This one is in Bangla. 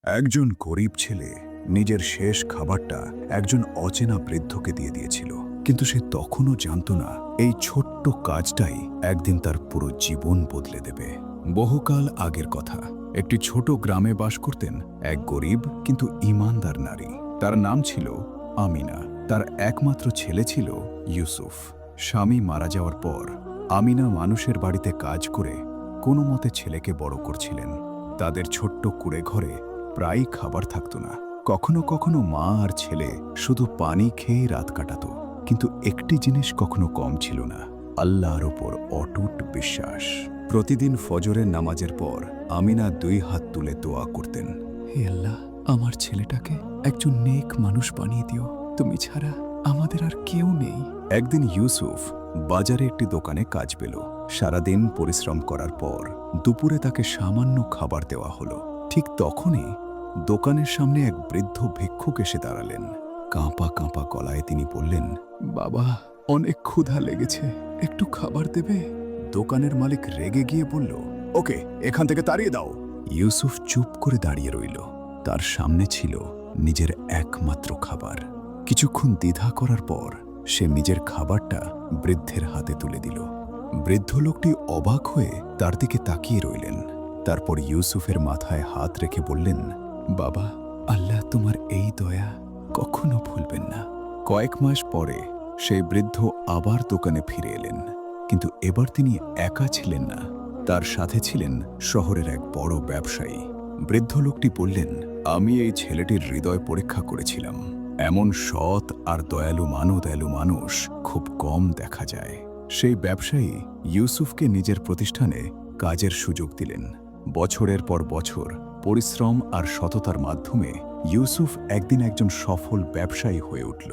একজন গরিব ছেলে নিজের শেষ খাবারটা একজন অচেনা বৃদ্ধকে দিয়ে দিয়েছিল, কিন্তু সে তখনও জানত না এই ছোট্ট কাজটাই একদিন তার পুরো জীবন বদলে দেবে। বহুকাল আগের কথা, একটি ছোট গ্রামে বাস করতেন এক গরিব কিন্তু ইমানদার নারী। তার নাম ছিল আমিনা। তার একমাত্র ছেলে ছিল ইউসুফ। স্বামী মারা যাওয়ার পর আমিনা মানুষের বাড়িতে কাজ করে কোনো মতে ছেলেকে বড় করছিলেন। তাদের ছোট্ট কুঁড়ে ঘরে প্রায়ই খাবার থাকত না। কখনো কখনো মা আর ছেলে শুধু পানি খেয়েই রাত কাটাত। কিন্তু একটি জিনিস কখনো কম ছিল না, আল্লাহর ওপর অটুট বিশ্বাস। প্রতিদিন ফজরের নামাজের পর আমিনা 2 হাত তুলে দোয়া করতেন, হে আল্লাহ, আমার ছেলেটাকে একজন নেক মানুষ বানিয়ে দিও, তুমি ছাড়া আমাদের আর কেউ নেই। একদিন ইউসুফ বাজারে একটি দোকানে কাজ পেল। সারাদিন পরিশ্রম করার পর দুপুরে তাকে সামান্য খাবার দেওয়া হলো। ঠিক তখনই দোকানের সামনে এক বৃদ্ধ ভিক্ষুক এসে দাঁড়ালেন। কাঁপা কাঁপা গলায় তিনি বললেন, বাবা, অনেক ক্ষুধা লেগেছে, একটু খাবার দেবে? দোকানের মালিক রেগে গিয়ে বলল, ওকে, এখান থেকে তাড়িয়ে দাও। ইউসুফ চুপ করে দাঁড়িয়ে রইল। তার সামনে ছিল নিজের একমাত্র খাবার। কিছুক্ষণ দ্বিধা করার পর সে নিজের খাবারটা বৃদ্ধের হাতে তুলে দিল। বৃদ্ধ লোকটি অবাক হয়ে তার দিকে তাকিয়ে রইলেন। তারপর ইউসুফের মাথায় হাত রেখে বললেন, বাবা, আল্লাহ তোমার এই দয়া কখনো ভুলবেন না। কয়েক মাস পরে সেই বৃদ্ধ আবার দোকানে ফিরে এলেন, কিন্তু এবার তিনি একা ছিলেন না। তার সাথে ছিলেন শহরের এক বড় ব্যবসায়ী। বৃদ্ধ লোকটি বললেন, আমি এই ছেলেটির হৃদয় পরীক্ষা করেছিলাম। এমন সৎ আর দয়ালু মানুষ খুব কম দেখা যায়। সেই ব্যবসায়ী ইউসুফকে নিজের প্রতিষ্ঠানে কাজের সুযোগ দিলেন। বছরের পর বছর পরিশ্রম আর সততার মাধ্যমে ইউসুফ একদিন একজন সফল ব্যবসায়ী হয়ে উঠল।